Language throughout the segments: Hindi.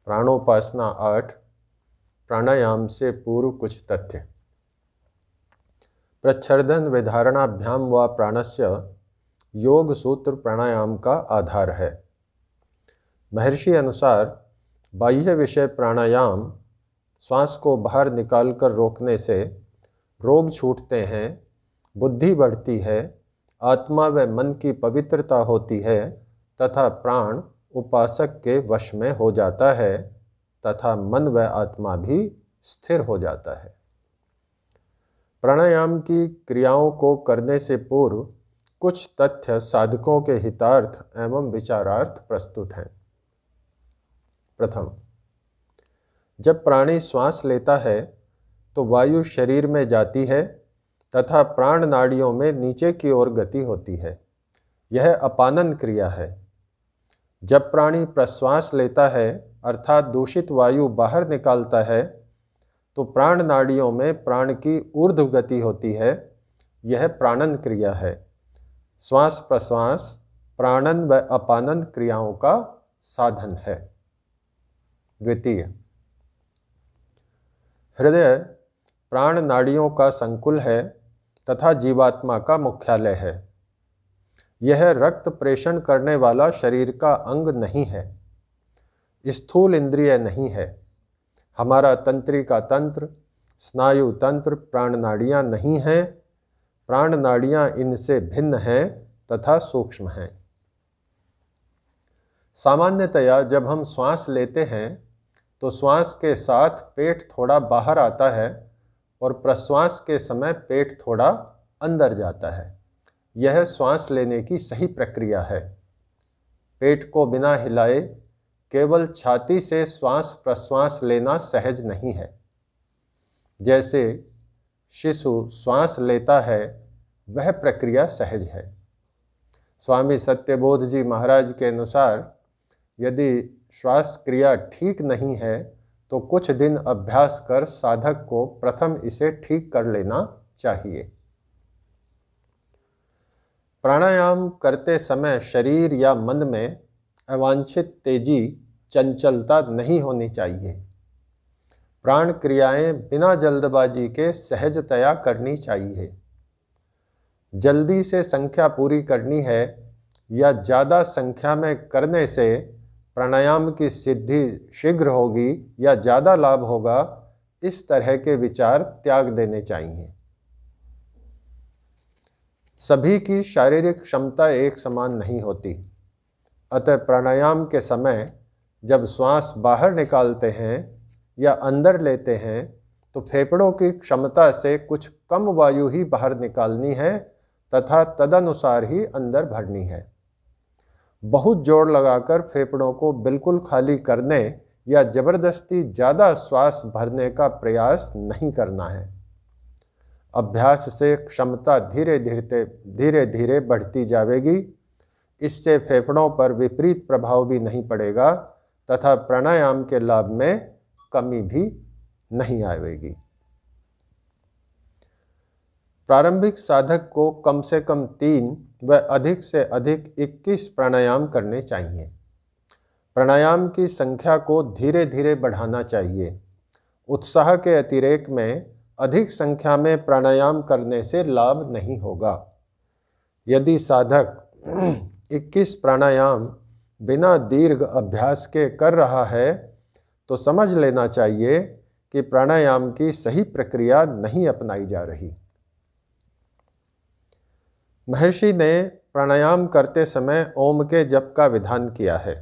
प्राणोपासना 8। प्राणायाम से पूर्व कुछ तथ्य। प्रच्छर्दन विधारणाभ्याम व प्राणस्य योग सूत्र प्राणायाम का आधार है। महर्षि अनुसार बाह्य विषय प्राणायाम श्वास को बाहर निकालकर रोकने से रोग छूटते हैं, बुद्धि बढ़ती है, आत्मा व मन की पवित्रता होती है तथा प्राण उपासक के वश में हो जाता है तथा मन व आत्मा भी स्थिर हो जाता है। प्राणायाम की क्रियाओं को करने से पूर्व कुछ तथ्य साधकों के हितार्थ एवं विचारार्थ प्रस्तुत हैं। प्रथम, जब प्राणी श्वास लेता है तो वायु शरीर में जाती है तथा प्राण नाड़ियों में नीचे की ओर गति होती है। यह अपानन क्रिया है। जब प्राणी प्रश्वास लेता है अर्थात दूषित वायु बाहर निकालता है तो प्राण नाड़ियों में प्राण की ऊर्ध्व गति होती है। यह प्राणन क्रिया है। श्वास प्रश्वास प्राणन व अपानन क्रियाओं का साधन है। द्वितीय, हृदय प्राण नाड़ियों का संकुल है तथा जीवात्मा का मुख्यालय है। यह रक्त प्रेषण करने वाला शरीर का अंग नहीं है, स्थूल इंद्रिय नहीं है। हमारा तंत्रिका तंत्र, स्नायु तंत्र प्राण नाड़ियाँ नहीं हैं। प्राण नाड़ियाँ इनसे भिन्न हैं तथा सूक्ष्म हैं। सामान्यतया जब हम श्वास लेते हैं तो श्वास के साथ पेट थोड़ा बाहर आता है और प्रश्वास के समय पेट थोड़ा अंदर जाता है। यह श्वास लेने की सही प्रक्रिया है। पेट को बिना हिलाए केवल छाती से श्वास प्रश्वास लेना सहज नहीं है। जैसे शिशु श्वास लेता है वह प्रक्रिया सहज है। स्वामी सत्यबोध जी महाराज के अनुसार यदि श्वास क्रिया ठीक नहीं है तो कुछ दिन अभ्यास कर साधक को प्रथम इसे ठीक कर लेना चाहिए। प्राणायाम करते समय शरीर या मन में अवांछित तेजी, चंचलता नहीं होनी चाहिए। प्राण क्रियाएं बिना जल्दबाजी के सहजतया करनी चाहिए। जल्दी से संख्या पूरी करनी है या ज़्यादा संख्या में करने से प्राणायाम की सिद्धि शीघ्र होगी या ज़्यादा लाभ होगा, इस तरह के विचार त्याग देने चाहिए। सभी की शारीरिक क्षमता एक समान नहीं होती, अतः प्राणायाम के समय जब श्वास बाहर निकालते हैं या अंदर लेते हैं तो फेफड़ों की क्षमता से कुछ कम वायु ही बाहर निकालनी है तथा तदनुसार ही अंदर भरनी है। बहुत जोर लगाकर फेफड़ों को बिल्कुल खाली करने या जबरदस्ती ज़्यादा श्वास भरने का प्रयास नहीं करना है। अभ्यास से क्षमता धीरे धीरे बढ़ती जाएगी। इससे फेफड़ों पर विपरीत प्रभाव भी नहीं पड़ेगा तथा प्राणायाम के लाभ में कमी भी नहीं आएगी। प्रारंभिक साधक को कम से कम 3 व अधिक से अधिक 21 प्राणायाम करने चाहिए। प्राणायाम की संख्या को धीरे धीरे बढ़ाना चाहिए। उत्साह के अतिरेक में अधिक संख्या में प्राणायाम करने से लाभ नहीं होगा। यदि साधक 21 प्राणायाम बिना दीर्घ अभ्यास के कर रहा है तो समझ लेना चाहिए कि प्राणायाम की सही प्रक्रिया नहीं अपनाई जा रही। महर्षि ने प्राणायाम करते समय ओम के जप का विधान किया है।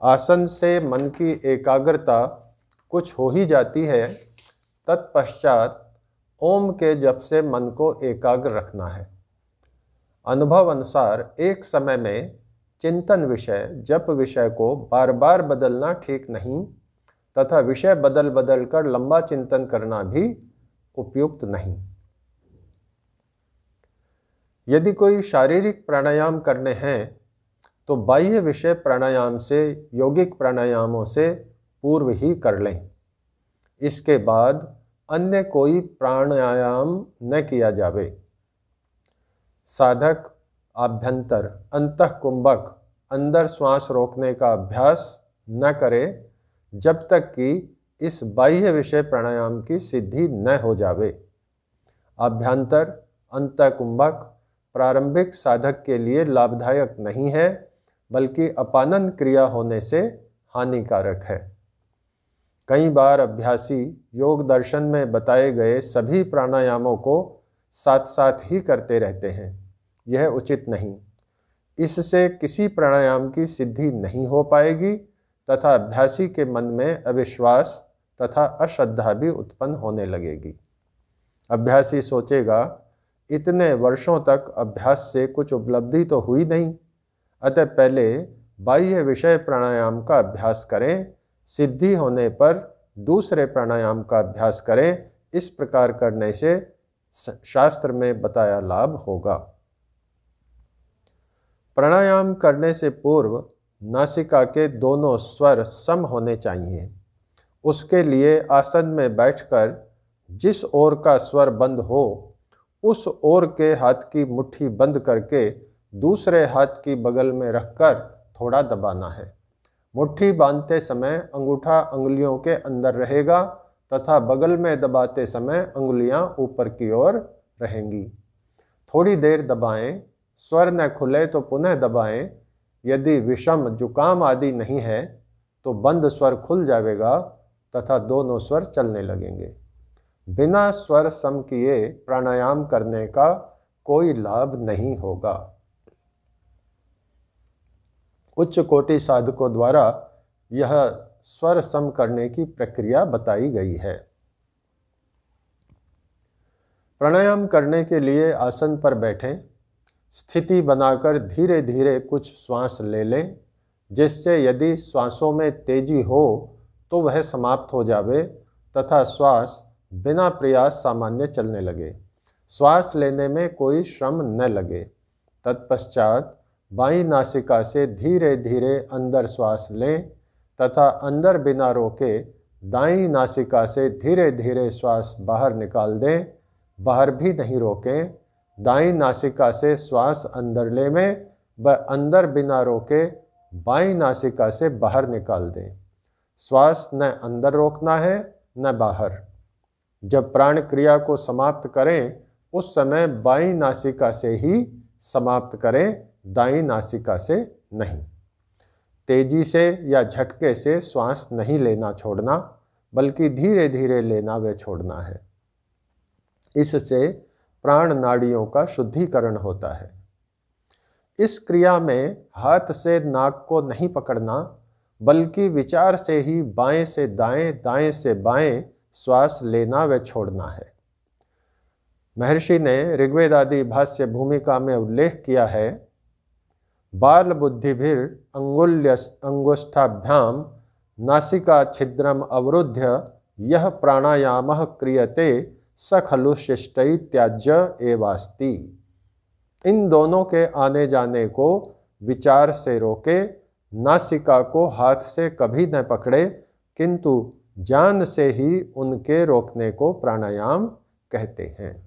आसन से मन की एकाग्रता कुछ हो ही जाती है, तत्पश्चात ओम के जप से मन को एकाग्र रखना है। अनुभव अनुसार एक समय में चिंतन विषय, जप विषय को बार बार बदलना ठीक नहीं तथा विषय बदल कर लंबा चिंतन करना भी उपयुक्त नहीं। यदि कोई शारीरिक प्राणायाम करने हैं तो बाह्य विषय प्राणायाम से यौगिक प्राणायामों से पूर्व ही कर लें। इसके बाद अन्य कोई प्राणायाम न किया जावे। साधक आभ्यंतर अंतःकुंभक अंदर श्वास रोकने का अभ्यास न करे जब तक कि इस बाह्य विषय प्राणायाम की सिद्धि न हो जावे। आभ्यंतर अंतःकुंभक प्रारंभिक साधक के लिए लाभदायक नहीं है, बल्कि अपानन क्रिया होने से हानिकारक है। कई बार अभ्यासी योग दर्शन में बताए गए सभी प्राणायामों को साथ साथ ही करते रहते हैं। यह उचित नहीं। इससे किसी प्राणायाम की सिद्धि नहीं हो पाएगी तथा अभ्यासी के मन में अविश्वास तथा अश्रद्धा भी उत्पन्न होने लगेगी। अभ्यासी सोचेगा, इतने वर्षों तक अभ्यास से कुछ उपलब्धि तो हुई नहीं, अतः पहले बाह्य विषय प्राणायाम का अभ्यास करें, सिद्धि होने पर दूसरे प्राणायाम का अभ्यास करें। इस प्रकार करने से शास्त्र में बताया लाभ होगा। प्राणायाम करने से पूर्व नासिका के दोनों स्वर सम होने चाहिए। उसके लिए आसन में बैठकर जिस ओर का स्वर बंद हो, उस ओर के हाथ की मुट्ठी बंद करके दूसरे हाथ की बगल में रखकर थोड़ा दबाना है। मुट्ठी बांधते समय अंगूठा अंगुलियों के अंदर रहेगा तथा बगल में दबाते समय अंगुलियां ऊपर की ओर रहेंगी। थोड़ी देर दबाएं, स्वर न खुले तो पुनः दबाएं। यदि विषम जुकाम आदि नहीं है तो बंद स्वर खुल जाएगा तथा दोनों स्वर चलने लगेंगे। बिना स्वर सम किए प्राणायाम करने का कोई लाभ नहीं होगा। उच्च कोटि साधकों द्वारा यह स्वर सम करने की प्रक्रिया बताई गई है। प्राणायाम करने के लिए आसन पर बैठें। स्थिति बनाकर धीरे धीरे कुछ श्वास ले लें, जिससे यदि श्वासों में तेजी हो तो वह समाप्त हो जावे तथा श्वास बिना प्रयास सामान्य चलने लगे। श्वास लेने में कोई श्रम न लगे। तत्पश्चात बाईं नासिका से धीरे धीरे अंदर श्वास लें तथा अंदर बिना रोके दाईं नासिका से धीरे धीरे श्वास बाहर निकाल दें। बाहर भी नहीं रोकें। दाईं नासिका से श्वास अंदर ले में व अंदर बिना रोके बाईं नासिका से बाहर निकाल दें। श्वास न अंदर रोकना है न बाहर। जब प्राण क्रिया को समाप्त करें उस समय बाईं नासिका से ही समाप्त करें, दाईं नासिका से नहीं। तेजी से या झटके से श्वास नहीं लेना छोड़ना, बल्कि धीरे धीरे लेना व छोड़ना है। इससे प्राण नाड़ियों का शुद्धिकरण होता है। इस क्रिया में हाथ से नाक को नहीं पकड़ना, बल्कि विचार से ही बाएं से दाएं, दाएं से बाएं श्वास लेना व छोड़ना है। महर्षि ने ऋग्वेद आदि भाष्य भूमिका में उल्लेख किया है, बाल बुद्धिभिर अंगुष्ठाभ्याम नासिका छिद्रम अवरुद्ध्य यह प्राणायामः क्रियते स खलु शिष्टै त्याज्य एवास्ति। इन दोनों के आने जाने को विचार से रोके, नासिका को हाथ से कभी न पकड़े, किंतु ज्ञान से ही उनके रोकने को प्राणायाम कहते हैं।